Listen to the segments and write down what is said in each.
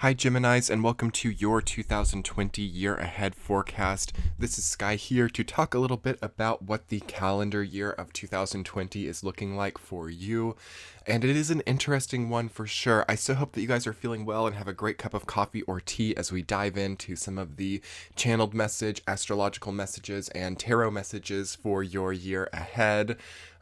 Hi Geminis, and welcome to your 2020 year ahead forecast. This is Sky here to talk a little bit about what the calendar year of 2020 is looking like for you. And it is an interesting one for sure. I so hope that you guys are feeling well and have a great cup of coffee or tea as we dive into some of the channeled message, astrological messages, and tarot messages for your year ahead.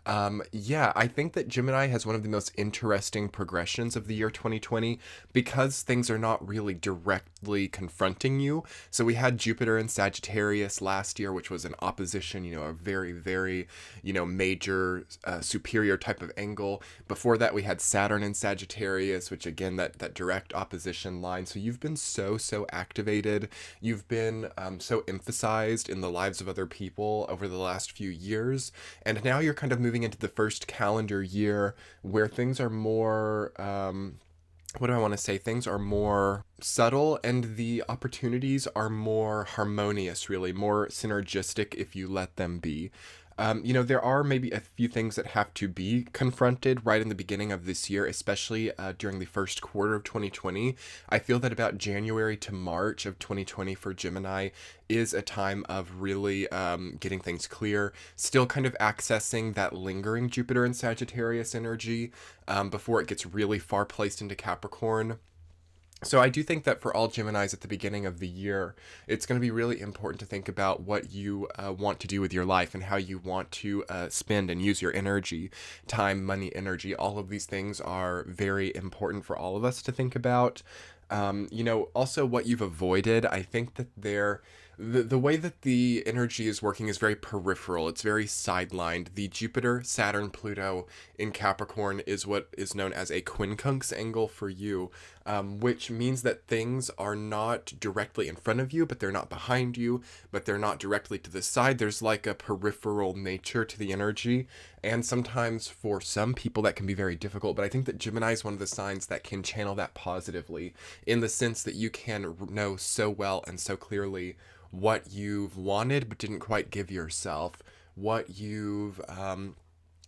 I think that Gemini has one of the most interesting progressions of the year 2020 because things are not really directly confronting you. So we had Jupiter in Sagittarius last year, which was an opposition, a very, very, major, superior type of angle. Before that, we had Saturn in Sagittarius, which again, that direct opposition line. So you've been so activated. You've been so emphasized in the lives of other people over the last few years. And now you're kind of moving into the first calendar year where things are more, things are more subtle and the opportunities are more harmonious, really, more synergistic if you let them be. There are maybe a few things that have to be confronted right in the beginning of this year, especially during the first quarter of 2020. I feel that about January to March of 2020 for Gemini is a time of really getting things clear, still kind of accessing that lingering Jupiter and Sagittarius energy before it gets really far placed into Capricorn. So I do think that for all Geminis at the beginning of the year, it's going to be really important to think about what you want to do with your life and how you want to spend and use your energy, time, money, energy. All of these things are very important for all of us to think about. Also what you've avoided. I think that the way that the energy is working is very peripheral. It's very sidelined. The Jupiter, Saturn, Pluto in Capricorn is what is known as a quincunx angle for you, which means that things are not directly in front of you, but they're not behind you, but they're not directly to the side. There's like a peripheral nature to the energy. And sometimes for some people that can be very difficult, but I think that Gemini is one of the signs that can channel that positively in the sense that you can know so well and so clearly what you've wanted but didn't quite give yourself, what you've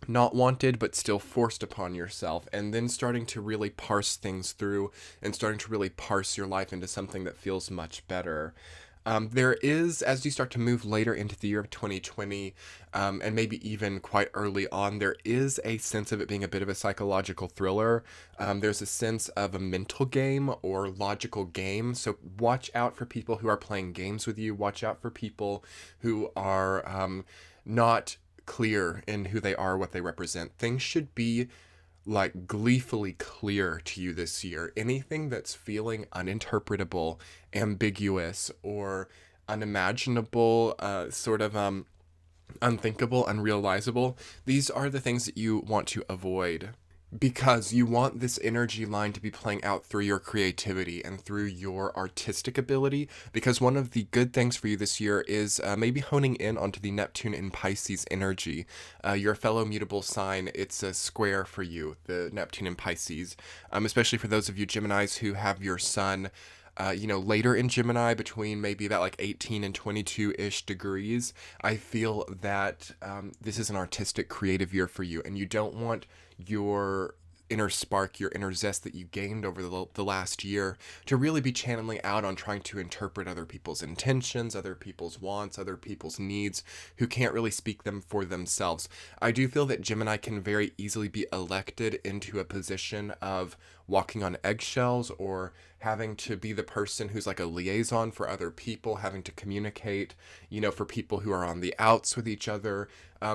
not wanted but still forced upon yourself, and then starting to really parse things through and starting to really parse your life into something that feels much better. There is, as you start to move later into the year of 2020, and maybe even quite early on, there is a sense of it being a bit of a psychological thriller. There's a sense of a mental game or logical game. So watch out for people who are playing games with you. Watch out for people who are not clear in who they are, what they represent. Things should be like gleefully clear to you this year. Anything that's feeling uninterpretable, ambiguous, or unimaginable, unthinkable, unrealizable, these are the things that you want to avoid. Because you want this energy line to be playing out through your creativity and through your artistic ability. Because one of the good things for you this year is maybe honing in onto the Neptune in Pisces energy. Your fellow mutable sign, it's a square for you, the Neptune in Pisces. Especially for those of you Geminis who have your sun later in Gemini, between maybe about like 18 and 22-ish degrees, I feel that this is an artistic, creative year for you, and you don't want your inner spark, your inner zest that you gained over the last year to really be channeling out on trying to interpret other people's intentions, other people's wants, other people's needs, who can't really speak them for themselves. I do feel that Gemini can very easily be elected into a position of walking on eggshells or having to be the person who's like a liaison for other people, having to communicate, for people who are on the outs with each other.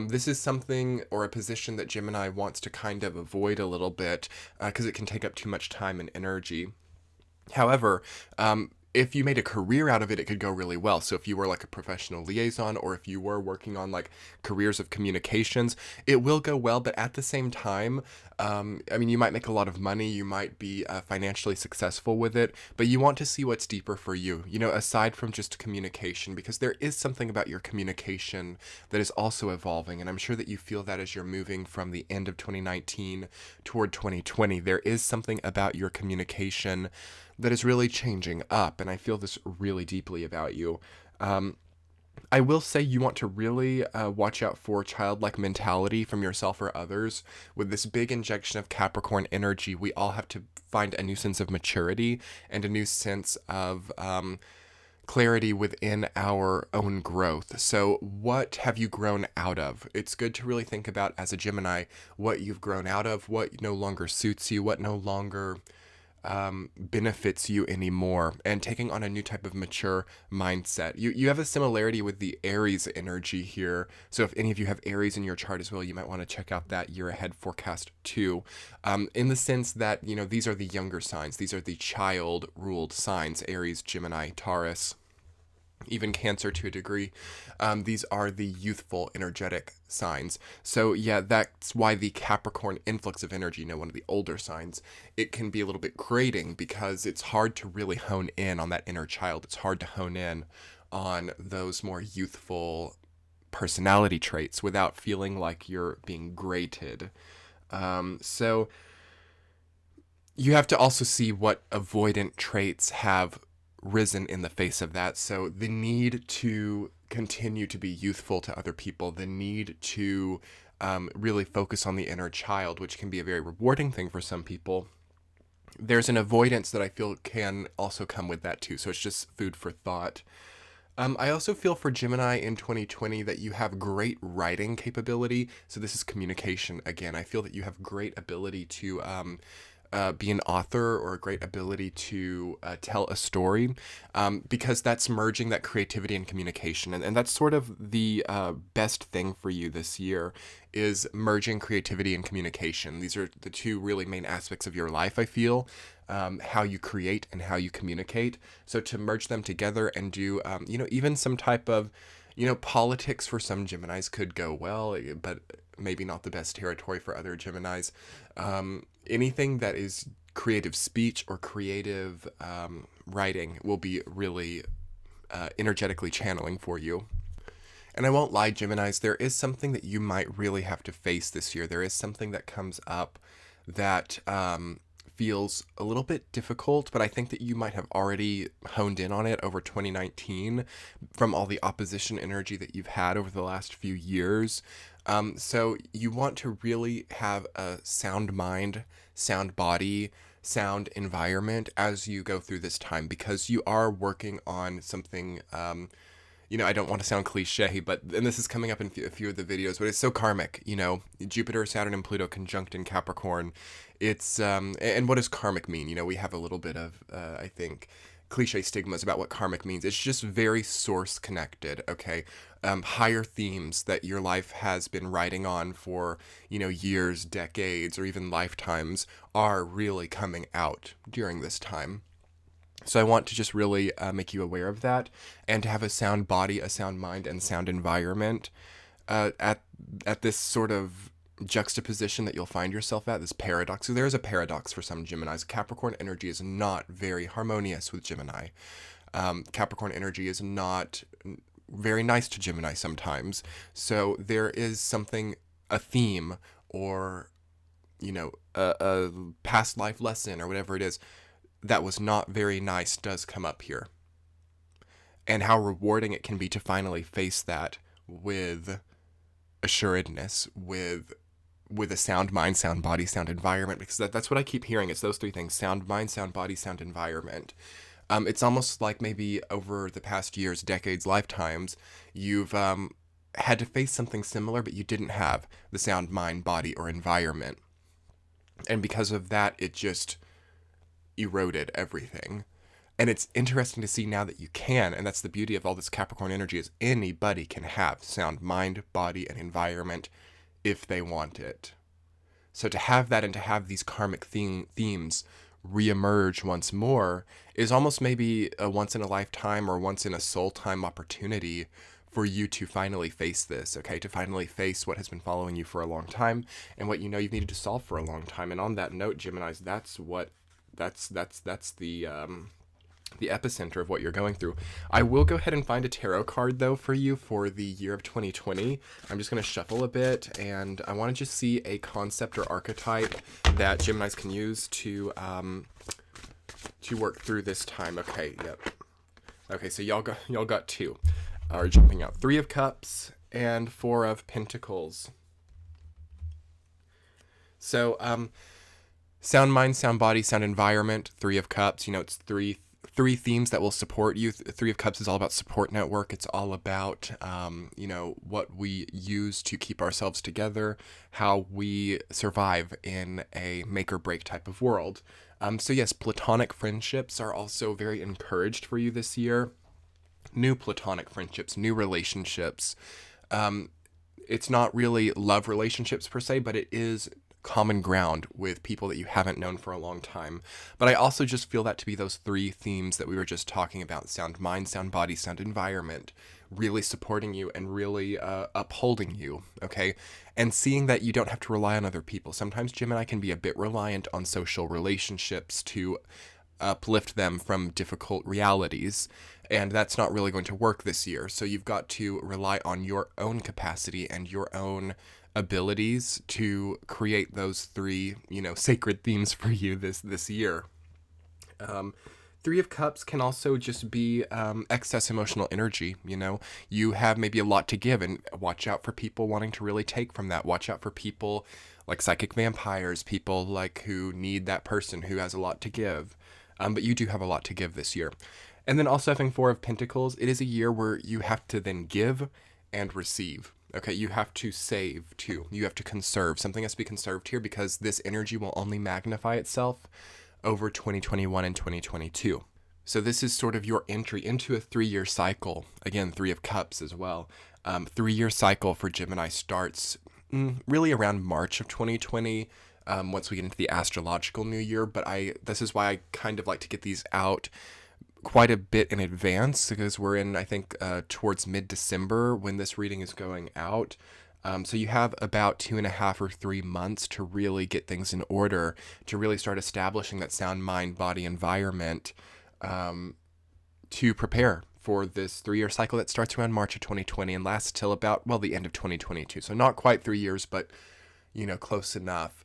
This is something or a position that Gemini wants to kind of avoid a little bit because it can take up too much time and energy. However, if you made a career out of it, it could go really well. So if you were like a professional liaison, or if you were working on like careers of communications, it will go well. But at the same time, you might make a lot of money, you might be financially successful with it, but you want to see what's deeper for you, aside from just communication, because there is something about your communication that is also evolving. And I'm sure that you feel that as you're moving from the end of 2019 toward 2020, there is something about your communication that is really changing up. And I feel this really deeply about you. I will say you want to really watch out for childlike mentality from yourself or others. With this big injection of Capricorn energy, we all have to find a new sense of maturity and a new sense of clarity within our own growth. So what have you grown out of? It's good to really think about, as a Gemini, what you've grown out of, what no longer suits you, what no longer benefits you anymore, and taking on a new type of mature mindset. You have a similarity with the Aries energy here. So if any of you have Aries in your chart as well, you might want to check out that year ahead forecast too. In the sense that, these are the younger signs. These are the child ruled signs: Aries, Gemini, Taurus, even Cancer to a degree. These are the youthful, energetic signs. So yeah, that's why the Capricorn influx of energy, one of the older signs, it can be a little bit grating because it's hard to really hone in on that inner child. It's hard to hone in on those more youthful personality traits without feeling like you're being grated. So you have to also see what avoidant traits have risen in the face of that. So the need to continue to be youthful to other people, the need to really focus on the inner child, which can be a very rewarding thing for some people. There's an avoidance that I feel can also come with that too. So it's just food for thought. I also feel for Gemini in 2020 that you have great writing capability. So this is communication again. I feel that you have great ability to be an author, or a great ability to tell a story, because that's merging that creativity and communication. And that's sort of the best thing for you this year, is merging creativity and communication. These are the two really main aspects of your life, I feel, how you create and how you communicate. So to merge them together and do, even some type of, politics for some Geminis could go well, but maybe not the best territory for other Geminis. Anything that is creative speech or creative writing will be really energetically channeling for you. And I won't lie, Geminis, there is something that you might really have to face this year. There is something that comes up that feels a little bit difficult, but I think that you might have already honed in on it over 2019 from all the opposition energy that you've had over the last few years. So you want to really have a sound mind, sound body, sound environment as you go through this time, because you are working on something, I don't want to sound cliche, and this is coming up in a few of the videos, but it's so karmic, Jupiter, Saturn, and Pluto conjunct in Capricorn. It's, and what does karmic mean? We have a little bit of, I think, cliche stigmas about what karmic means. It's just very source connected, okay? Higher themes that your life has been riding on for, years, decades, or even lifetimes are really coming out during this time. So I want to just really make you aware of that, and to have a sound body, a sound mind, and sound environment at this sort of juxtaposition that you'll find yourself at, this paradox. So there is a paradox for some Geminis. Capricorn energy is not very harmonious with Gemini. Capricorn energy is not very nice to Gemini sometimes. So there is something, a theme, or, a past life lesson, or whatever it is, that was not very nice does come up here. And how rewarding it can be to finally face that with assuredness, with a sound mind, sound body, sound environment, because that's what I keep hearing. It's those three things: sound mind, sound body, sound environment. It's almost like maybe over the past years, decades, lifetimes, you've had to face something similar, but you didn't have the sound mind, body, or environment. And because of that, it just eroded everything. And it's interesting to see now that you can, and that's the beauty of all this Capricorn energy, is anybody can have sound mind, body, and environment if they want it. So to have that, and to have these karmic themes reemerge once more, is almost maybe a once in a lifetime or once in a soul time opportunity for you to finally face this, okay? To finally face what has been following you for a long time, and what you've needed to solve for a long time. And on that note, Geminis, that's the epicenter of what you're going through. I will go ahead and find a tarot card, though, for you for the year of 2020. I'm just going to shuffle a bit, and I want to just see a concept or archetype that Geminis can use to work through this time. Okay, yep. Okay, so y'all got two. are jumping out. 3 of Cups and 4 of Pentacles. So, sound mind, sound body, sound environment, 3 of Cups. It's three themes that will support you. 3 of Cups is all about support network. It's all about, what we use to keep ourselves together, how we survive in a make or break type of world. So yes, platonic friendships are also very encouraged for you this year. New platonic friendships, new relationships. It's not really love relationships per se, but it is common ground with people that you haven't known for a long time. But I also just feel that to be those 3 themes that we were just talking about: sound mind, sound body, sound environment, really supporting you and really upholding you, okay? And seeing that you don't have to rely on other people. Sometimes Gemini can be a bit reliant on social relationships to uplift them from difficult realities, and that's not really going to work this year. So you've got to rely on your own capacity and your own abilities to create those 3, sacred themes for you this year. 3 of Cups can also just be excess emotional energy. You have maybe a lot to give, and watch out for people wanting to really take from that. Watch out for people like psychic vampires, people like who need that person who has a lot to give. But you do have a lot to give this year. And then also having 4 of Pentacles, it is a year where you have to then give and receive. Okay, you have to save too. You have to conserve. Something has to be conserved here because this energy will only magnify itself over 2021 and 2022. So this is sort of your entry into a 3-year cycle. Again, 3 of Cups as well. 3-year cycle for Gemini starts really around March of 2020. Once we get into the astrological new year, but this is why I kind of like to get these out quite a bit in advance, because we're in, I think, towards mid-December when this reading is going out. So you have about 2.5 or 3 months to really get things in order, to really start establishing that sound mind, body environment, to prepare for this 3-year cycle that starts around March of 2020 and lasts till about, the end of 2022. So not quite 3 years, but, close enough.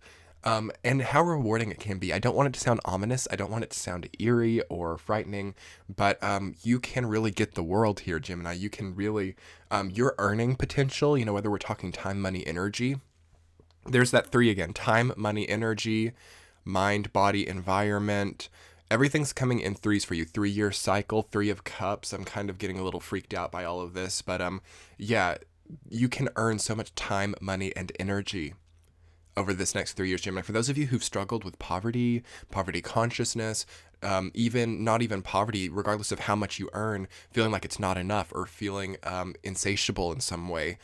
And how rewarding it can be. I don't want it to sound ominous. I don't want it to sound eerie or frightening, but you can really get the world here, Gemini. You can really, your earning potential, whether we're talking time, money, energy, there's that 3 again: time, money, energy, mind, body, environment. Everything's coming in 3s for you. 3-year cycle, 3 of Cups. I'm kind of getting a little freaked out by all of this, but yeah, you can earn so much time, money, and energy over this next 3 years, Gemini. For those of you who've struggled with poverty consciousness, not even poverty, regardless of how much you earn, feeling like it's not enough or feeling insatiable in some way,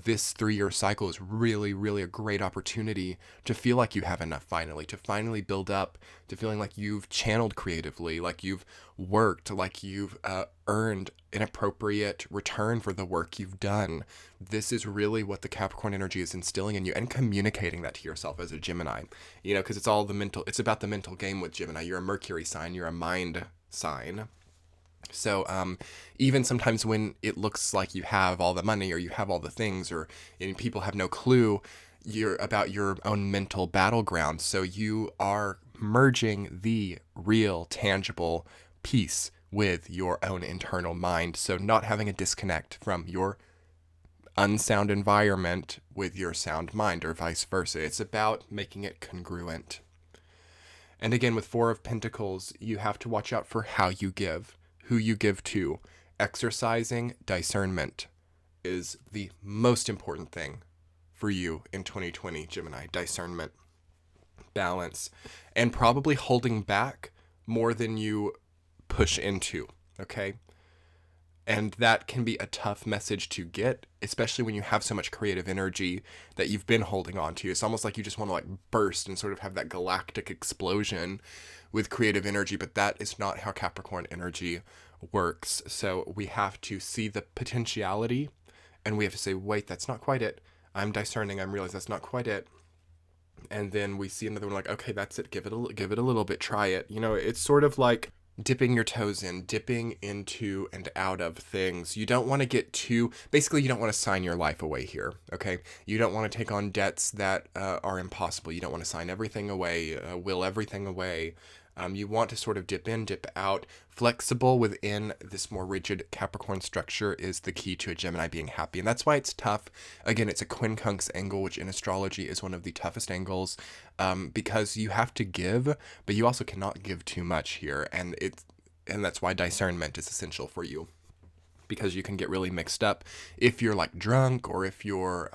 this 3-year cycle is really, really a great opportunity to feel like you have enough to finally build up, to feeling like you've channeled creatively, like you've worked, like you've earned an appropriate return for the work you've done. This is really what the Capricorn energy is instilling in you and communicating that to yourself as a Gemini, because it's about the mental game with Gemini. You're a Mercury sign, you're a mind sign. So even sometimes when it looks like you have all the money or you have all the things, or people have no clue you're about your own mental battleground. So you are merging the real, tangible piece with your own internal mind. So not having a disconnect from your unsound environment with your sound mind, or vice versa. It's about making it congruent. And again, with 4 of Pentacles, you have to watch out for how you give, who you give to. Exercising discernment is the most important thing for you in 2020, Gemini. Discernment, balance, and probably holding back more than you push into, okay? And that can be a tough message to get, especially when you have so much creative energy that you've been holding on to. It's almost like you just want to burst and sort of have that galactic explosion with creative energy, but that is not how Capricorn energy works. So we have to see the potentiality and we have to say, wait, that's not quite it. I'm discerning. I'm realizing that's not quite it. And then we see another one like, okay, that's it. Give it a little bit. Try it. It's sort of like dipping your toes in, dipping into and out of things. You don't want to get basically you don't want to sign your life away here, okay? You don't want to take on debts that are impossible. You don't want to sign everything away, will everything away. You want to sort of dip in, dip out. Flexible within this more rigid Capricorn structure is the key to a Gemini being happy. And that's why it's tough. Again, it's a quincunx angle, which in astrology is one of the toughest angles, because you have to give, but you also cannot give too much here. And that's why discernment is essential for you, because you can get really mixed up if you're like drunk, or if you're,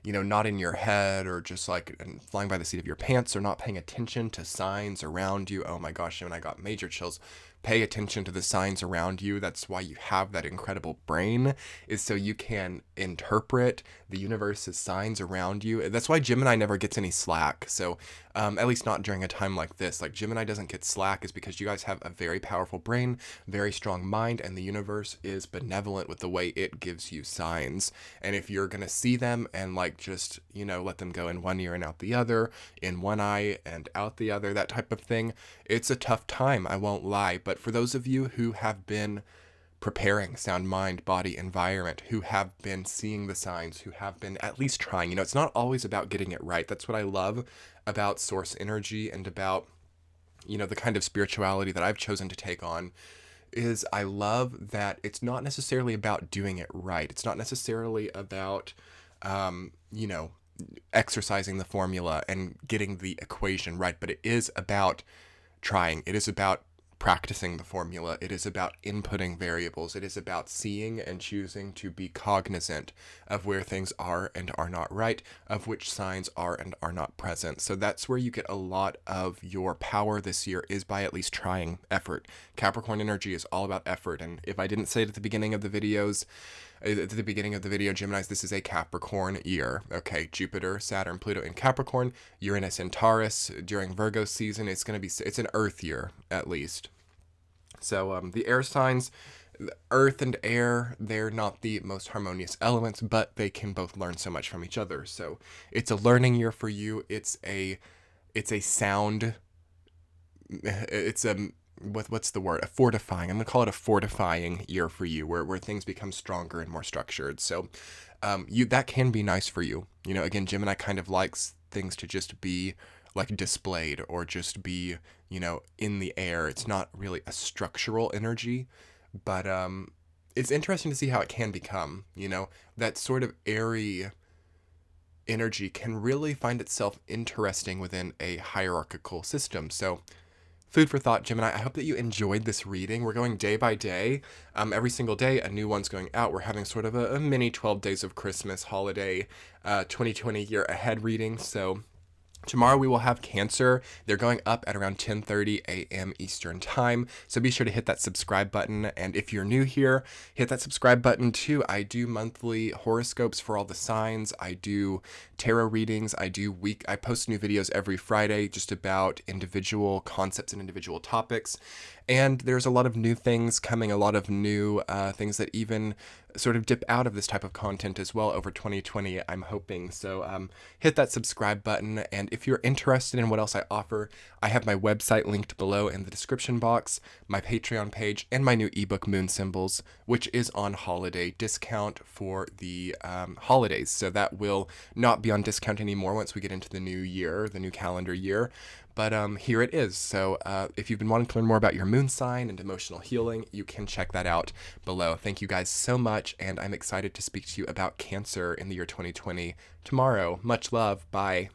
not in your head, or just like flying by the seat of your pants, or not paying attention to signs around you. Oh my gosh, when I got major chills. Pay attention to the signs around you. That's why you have that incredible brain, is so you can interpret the universe's signs around you. That's why Gemini never gets any slack. So at least not during a time like this. Like Gemini doesn't get slack is because you guys have a very powerful brain, very strong mind, and the universe is benevolent with the way it gives you signs. And if you're going to see them and like just, let them go in one ear and out the other, in one eye and out the other, that type of thing, it's a tough time, I won't lie. But for those of you who have been preparing, sound mind, body, environment, who have been seeing the signs, who have been at least trying, it's not always about getting it right. That's what I love about source energy and about, the kind of spirituality that I've chosen to take on, is I love that it's not necessarily about doing it right. It's not necessarily about, exercising the formula and getting the equation right, but it is about trying. It is about practicing the formula. It is about inputting variables. It is about seeing and choosing to be cognizant of where things are and are not right, of which signs are and are not present. So that's where you get a lot of your power this year, is by at least trying. Effort. Capricorn energy is all about effort. And if I didn't say it at the beginning of the video, Geminis, this is a Capricorn year. Okay, Jupiter, Saturn, Pluto in Capricorn, Uranus in Taurus during Virgo season. It's an Earth year, at least. So the air signs, Earth and air, they're not the most harmonious elements, but they can both learn so much from each other. So it's a learning year for you. It's a what's the word? A fortifying. I'm going to call it a fortifying year for you, where things become stronger and more structured. So that can be nice for you. Again, Gemini kind of likes things to just be like displayed, or just be, in the air. It's not really a structural energy, but it's interesting to see how it can become, that sort of airy energy can really find itself interesting within a hierarchical system. So food for thought, Gemini. I hope that you enjoyed this reading. We're going day by day. Every single day, a new one's going out. We're having sort of a mini 12 days of Christmas holiday 2020 year ahead reading. So tomorrow we will have Cancer. They're going up at around 10:30 a.m. Eastern time. So be sure to hit that subscribe button. And if you're new here, hit that subscribe button too. I do monthly horoscopes for all the signs. I do tarot readings. I post new videos every Friday just about individual concepts and individual topics. And there's a lot of new things coming, a lot of new things that even sort of dip out of this type of content as well over 2020, I'm hoping. So hit that subscribe button. And if you're interested in what else I offer, I have my website linked below in the description box, my Patreon page, and my new ebook Moon Symbols, which is on holiday discount for the holidays. So that will not be on discount anymore once we get into the new year, the new calendar year. But here it is. So if you've been wanting to learn more about your moon sign and emotional healing, you can check that out below. Thank you guys so much, and I'm excited to speak to you about Cancer in the year 2020 tomorrow. Much love. Bye.